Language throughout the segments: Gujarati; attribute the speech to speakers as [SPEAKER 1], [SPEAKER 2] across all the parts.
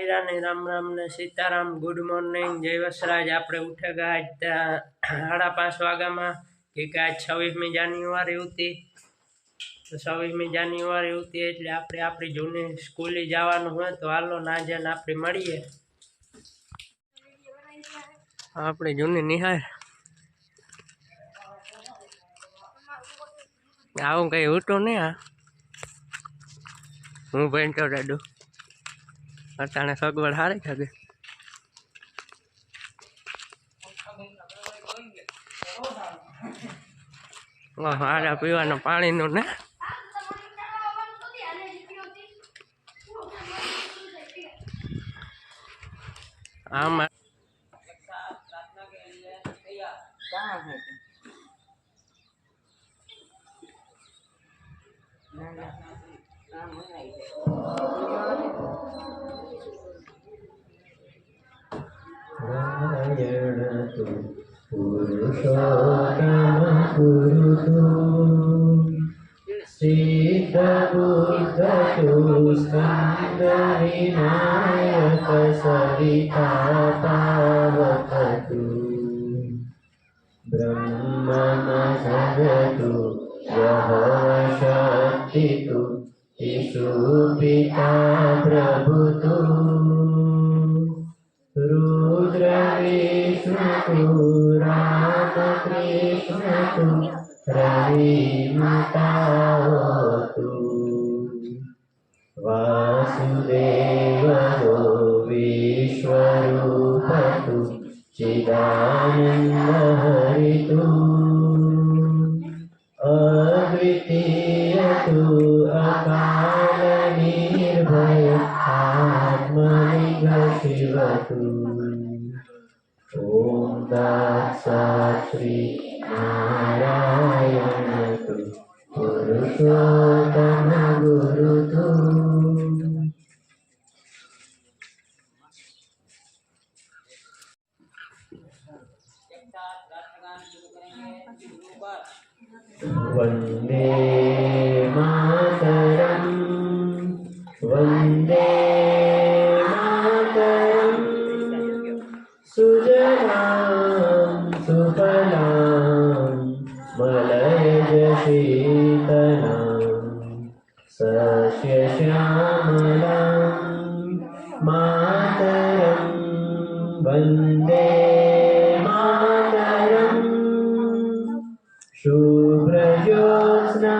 [SPEAKER 1] राम राम ने सीताराम। गुड मॉर्निंग, जय वसराज। आपणे उठे गया आज 5:30 वागा में कि आज 26मी जान्युआरी होती। तो 26मी जान्युआरी होती एटले आपणे आपणी जूनी स्कूले जवानुं होय तो हालो नाजे ने आपणे मळीए। आपणी जूनी निहाळ आવું કઈ હોતું નહીં। હું ભણતો દાદુ અટાણે સગવડ સારી থাকে। હારા પીવાના પાણીનું ને આમાં
[SPEAKER 2] पुरुषोत्तम कुरुतु सिद्ध बुद्ध तु स्कन्द विनायक सविता पावक तु ब्रह्मम जगतु यः शक्ति तु ईशु पिता प्रभु तु रुद्र विष्णु राम कृष्ण तु रवि माता तु वासुदेव वो विश्वरूप तु चिदानंद हरि तु अद्वितीय तु अकाल निर्भय आत्मलिंग शिव तु। ओम तत्सत् श्री नारायण तु पुरुषोत्तम गुरु तु। वंदे मातरम वंदे मातरम सुजलां सुफलां मलयज शीतलां सस्यश्यामलां मातरं वन्दे मातरम्। शुभ्रज्योत्स्ना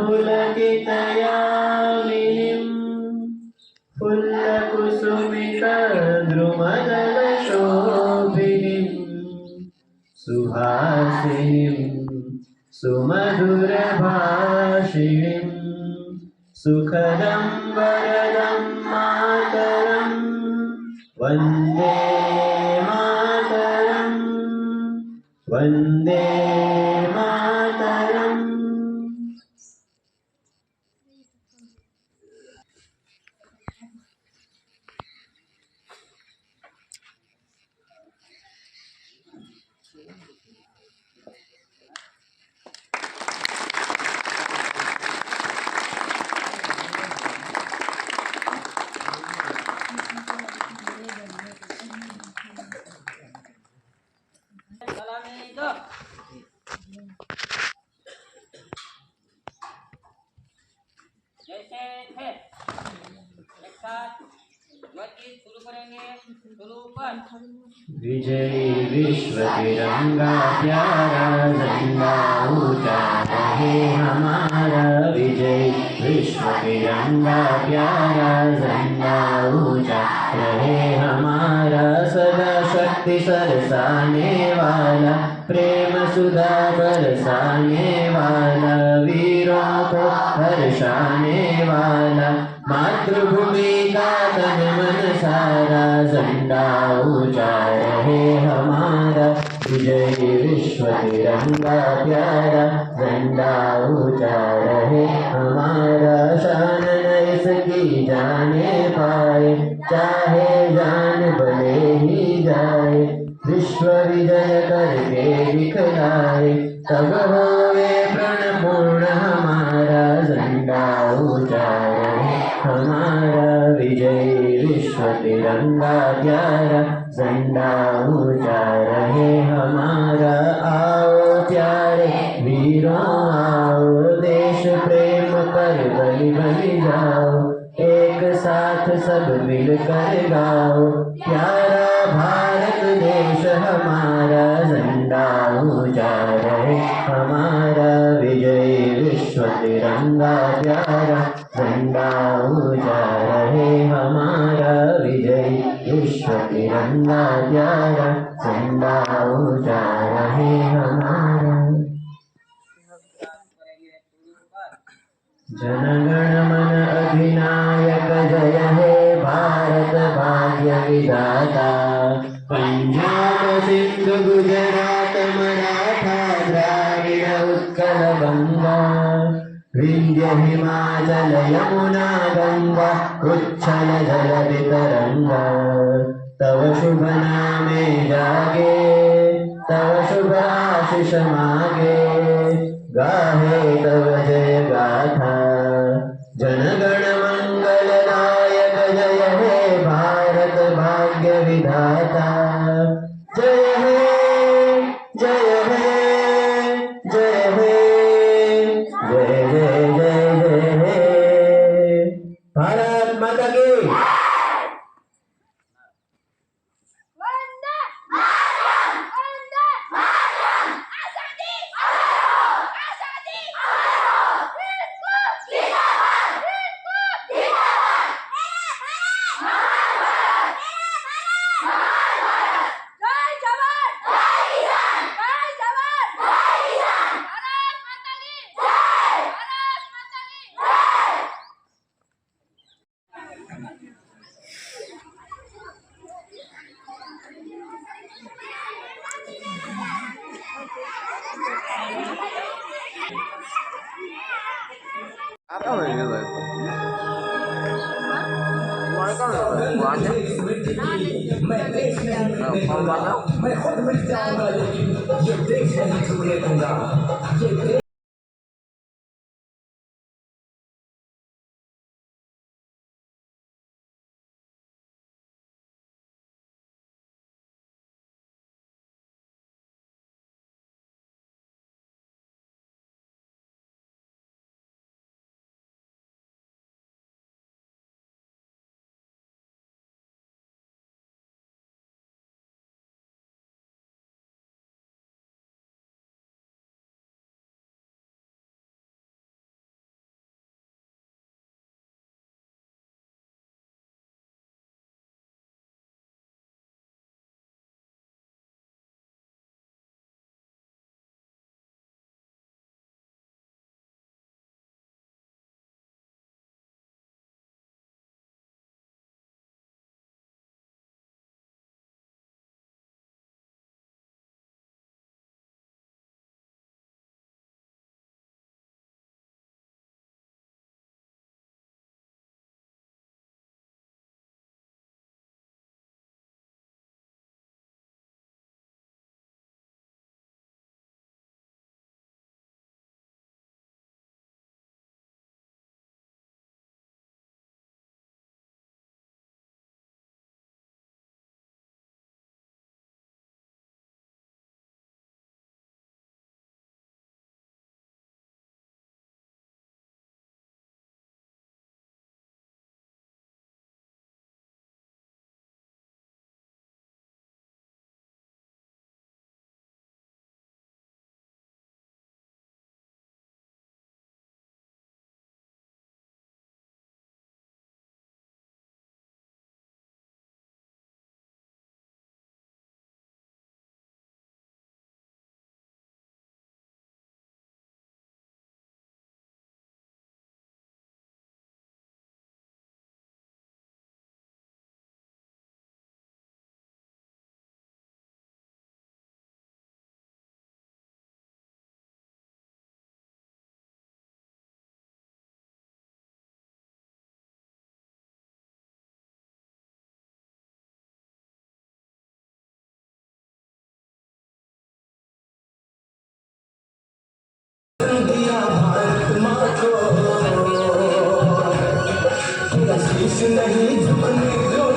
[SPEAKER 2] पुलकितयामिनीं फुल्लकुसुमितद्रुमदलशोभिनीं सुहासिनीं सुमधुरभाषिणीं सुखदं वरदं मातरं वन्दे मातरं वन्दे मातरम्।
[SPEAKER 3] जैसे थे एक साथ गीत शुरू करेंगे। शुरू पर
[SPEAKER 2] विजयी विश्व तिरंगा प्यारा झंडा ऊंचा रहे हमारा। विजयी विश्व तिरंगा प्यारा झंडा ऊंचा रहे हमारा। सदा शक्ति सरसाने वाला प्रेम सुधा बरसाने वाला वीरों को हर्षाने वाला मातृभूमि का तन मन सारा झंडा ऊंचा रहे हमारा। विजयी विश्व तिरंगा प्यारा झंडा ऊंचा रहे हमारा। शान न इसकी जाने पाए चाहे जान भले ही जाए। विश्व विजय करके दिखलाए तब होवे प्रण पूर्ण हमारा। झंडा ऊंचा रहे हमारा। विजयी विश्व तिरंगा प्यारा, झंडा ऊंचा रहे हमारा। आओ प्यारे वीरों आओ, देश प्रेम पर बलि बलि जाओ, एक साथ सब मिलकर गाओ। प्यारा भारत देश हमारा, झंडा ऊंचा रहे हमारा। विजय विश्व तिरंगा प्यारा, झंडा ऊंचा रहे हमारा। विजय विश्व तिरंगा प्यारा, झंडा ऊंचा रहे हमारा। जनगण मन अधिनायक जय हे भारत भाग्य विधाता। पंजाब सिंध गुजरात मराठा द्राविड़ उत्कल बंगा, विंध्य हिमाचल यमुना गंगा, उच्छल जलधि तरंगा। तव शुभ नामे जागे, तव शुभ आशीष मागे, गाहे तव जय गाथा। जनगण मंगलदायक जय हे भारत भाग्य विधाता। जय हे जय हे जय हे, जय जय जय जय हे। भारत माता की मैं खुद मिट जाऊंगा, लेकिन ये देश नहीं छूने दूंगा। नहीं झुकने दो।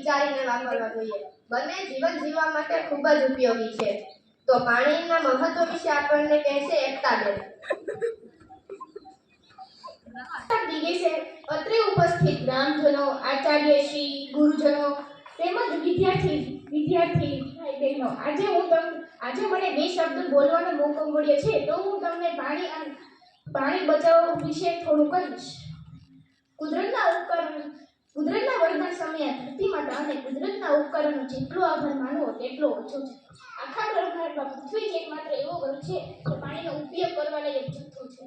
[SPEAKER 4] વિચારીને વાપરવા જોઈએ. બંને જીવન જીવવા માટે ખૂબ જ ઉપયોગી છે. તો પાણીના મહત્વ વિશે આપણને કહેશે એકતાબેન.
[SPEAKER 5] દિવસે અત્રે ઉપસ્થિત ગ્રામજનો, આચાર્યશ્રી, ગુરુજનો તેમજ વિદ્યાર્થી ભાઈ બહેનો, આજે મને બે શબ્દ બોલવાનો મોકો મળ્યો છે, તો હું તમને પાણી બચાવવા વિશે થોડું કહીશ. કુદરતના વરદાન સમયે ધરતી માતા અને કુદરતના ઉપકરણનો જેટલો આભાર માનવો તેટલો ઓછો છે. આખા બ્રહ્માંડમાં પૃથ્વી જ એકમાત્ર એવો ગ્રહ છે કે પાણીનો ઉપયોગ કરવા લાયક જથ્થો છે.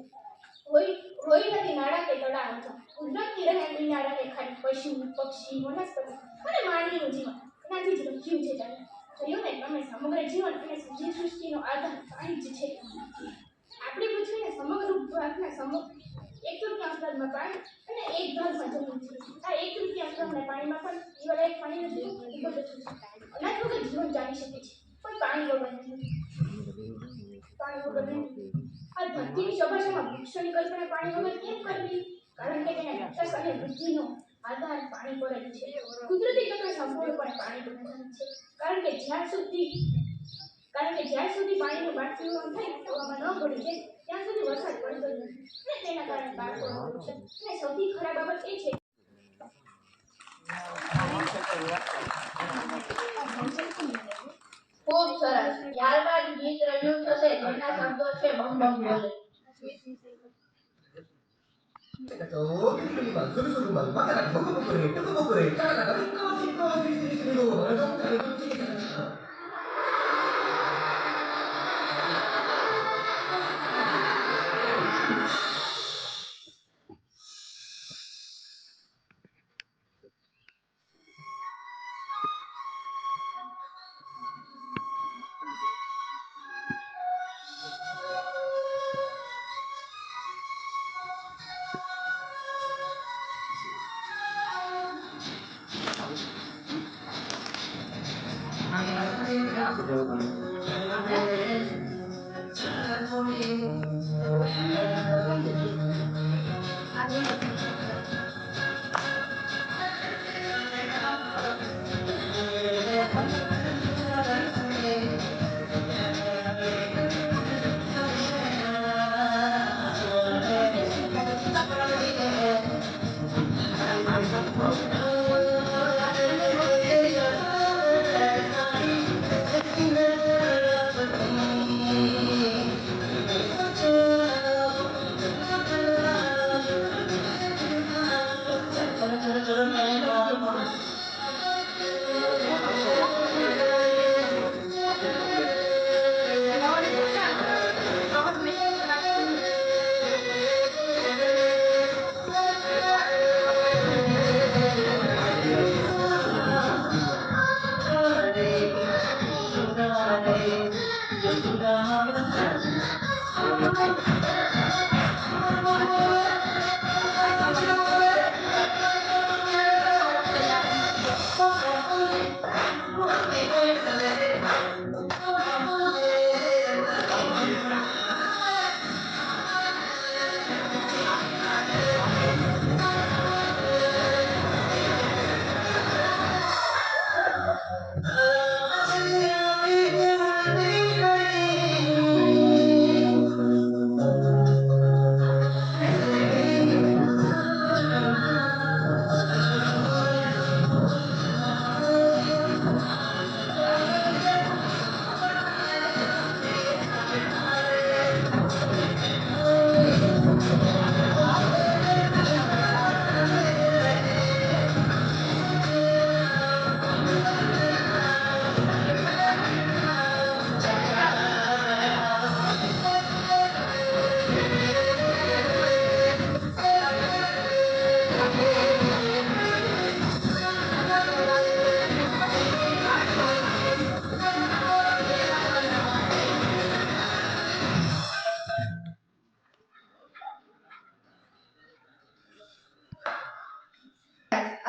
[SPEAKER 5] હોય નદી, નાળા કે તળાવ, કુદરતની રહેમની રહે ખાલી પશુ, પક્ષી, વનસ્પતિ અને માનવીનું જીવન એનાથી જ રચ્યું છે. જોયું ને તમે, સમગ્ર જીવન અને સૃષ્ટિનો આધાર પાણી જ છે. આપણી પૃથ્વીના સમગ્ર ભાગના એક તૃતીયાંશ ભાગમાં પાણી અને એક ભાગમાં જમીન છે. આ એક તૃતીયાંશ ભાગના પાણીમાં પણ પીવાલાયક પાણી નથી. ખૂબ જ ઓછું છે. અનાજ વગર જીવન ચાલી શકે છે, પણ પાણી વગર નહીં. આ ધરતીની સપાટીમાં વૃક્ષોની કલ્પના પાણી વગર કેમ કરવી? કારણ કે તેના વિકાસ અને વૃદ્ધિનો આધાર પાણી પર જ છે. કુદરતી તત્વો સંપૂર્ણપણે પાણી પર આધારિત છે. કારણ કે જ્યાં સુધી પાણીનું બાષ્પીભવન થઈ હવામાં ન ભળી જાય ત્યાં સુધી વરસાદ પડતો જ નથી અને તેના કારણે પાક પણ ઓછો છે. અને સૌથી ખરાબ બાબત એ છે
[SPEAKER 4] ખૂબ સરસ. ત્યારબાદ ગીત રજૂ થશે જેના શબ્દો છે બમ બમ બોલે.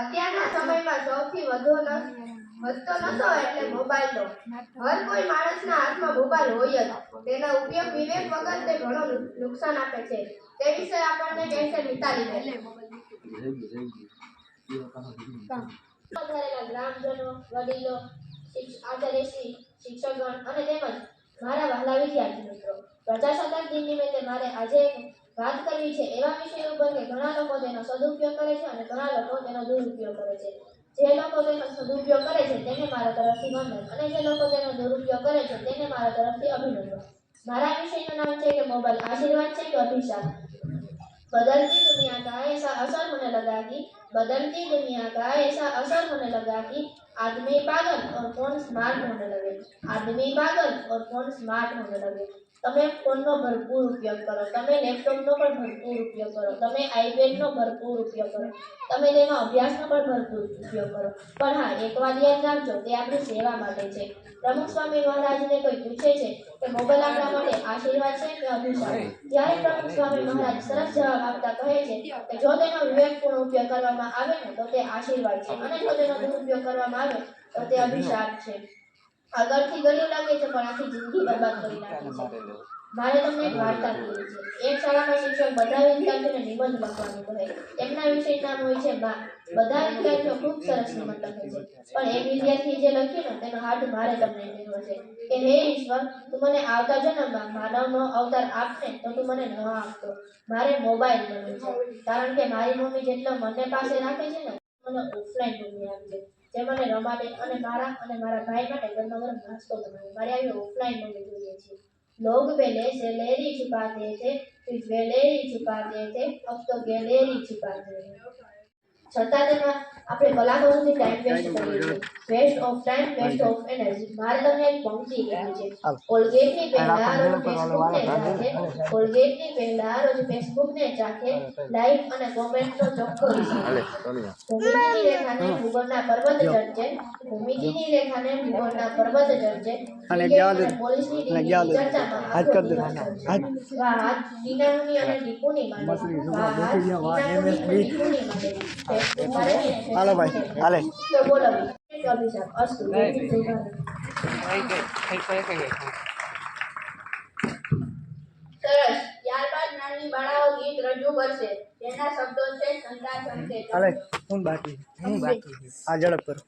[SPEAKER 4] અત્યારના સમયમાં સૌથી વધતો નશો એટલે મોબાઈલનો. હર કોઈ માણસના હાથમાં મોબાઈલ હોય જ. તેનો ઉપયોગ વિવેક વગર તે ઘણો નુકસાન આપે છે. તે વિશે આપણને કહેશે મિતાલીબેન. પધારેલા ગ્રામજનો, વડીલો, આચાર્યશ્રી, શિક્ષકગણ અને તેમજ મારા વહાલા વિદ્યાર્થી મિત્રો, પ્રજાસત્તાક દિન નિમિત્તે મારે આજે એક વાત કરવી છે એવા વિષય ઉપર કે ઘણા લોકો તેનો સદુપયોગ કરે છે અને ઘણા લોકો તેનો દુરુપયોગ કરે છે. જે લોકો તેનો સદુપયોગ કરે છે તેને મારા તરફથી વંદન અને જે લોકો તેનો દુરુપયોગ કરે છે તેને મારા તરફથી અભિનંદન. મારા વિષયનું નામ છે કે મોબાઈલ આશીર્વાદ છે કે અભિશાપ. बदलती दुनिया का ऐसा असर होने लगा कि बदलती दुनिया का ऐसा असर होने लगा कि आदमी पागल और फोन स्मार्ट होने लगे. आदमी पागल और फोन स्मार्ट होने लगे. તમે ફોનનો ભરપૂર ઉપયોગ કરો, તમે લેપટોપનો પણ ભરપૂર ઉપયોગ કરો, તમે આઈપેડનો ભરપૂર ઉપયોગ કરો, તમે તેનો અભ્યાસનો પણ ભરપૂર ઉપયોગ કરો. પણ હા, એક વાત યાદ રાખજો, તે આપણી સેવા માટે છે. પ્રમુખ સ્વામી મહારાજને કોઈ પૂછે છે કે મોબાઈલ આપણા માટે આશીર્વાદ છે કે અભિશાપ? ત્યારે પ્રમુખ સ્વામી મહારાજ સરસ જવાબ આપતા કહે છે કે જો તેનો વિવેકપૂર્ણ ઉપયોગ કરવામાં આવે ને તો તે આશીર્વાદ છે અને જો તેનો દુરુપયોગ કરવામાં આવે તો તે અભિશાપ છે. આગળથી ગળ્યું લાગે છે પણ આખી જિંદગી બરબાદ કરી નાખે છે. મારે તમને એક વાર્તા કહેવી છે. એક શાળામાં શિક્ષક બધા વિદ્યાર્થીઓને નિબંધ લખવાનું કહે. તેમના વિષય નામ હોય છે બા. બધા વિદ્યાર્થીઓ ખૂબ સરસ નિબંધ લખે છે, પણ એક વિદ્યાર્થીએ જે લખ્યું ને તેનો હાથ મારે તમને કહેવો છે કે હે ઈશ્વર, તું મને આવતા જન્મમાં માનવનો અવતાર આપને તો તું મને ન આપતો. મારે મોબાઈલ બનવું છે, કારણ કે મારી મમ્મી જેટલો મને પાસે રાખે છે ને મને ઓફલાઈન મમ્મી આપજે, જે મને રમાડે અને મારા ભાઈ માટે ગરમા ગરમ નાસ્તો બનાવે. મારે આવી ઓફલાઈન મમ્મી જોઈએ છે. लोग पहले सैलरी चुकाते थे, फिर ज्वेलरी चुकाते थे, अब तो गैलरी चुकाते हैं. છતાં તેમાં આપણે કલાકોથી ટાઈમ વેસ્ટ કરીએ છીએ. Waste of time, waste of energy. મારે તમને એક પંક્તિ કહેવી છે. કોલગેટની પહેલા રોજ ફેસબુકને ચાખે, કોલગેટની પહેલા રોજ ફેસબુકને ચાખે, લાઈક અને કોમેન્ટનો ચોખ્ખો હિસાબ. ભૂમિતિની રેખાને ભૂગોળના પર્વત ચડશે, ભૂમિતિની રેખાને ભૂગોળના પર્વત ચડશે, પોલીસની ટીમની ચર્ચામાં આખો દિવસ ચડશે. વાહ હાથ ટીનામુની અને ટીપુની માટે, વાહ હાથ ટીનામુની અને ટીપુની માટે.
[SPEAKER 6] હાલો ભાઈ હાલે
[SPEAKER 4] તો બોલો અભિશાપ અસ્તુ. સરસ. ત્યારબાદ નાની બાળાઓ ગીત રજૂ કરશે. તેના શબ્દો છે સંતા સંકેત.
[SPEAKER 6] હાલે હું બાકી આ ઝડપ કરો.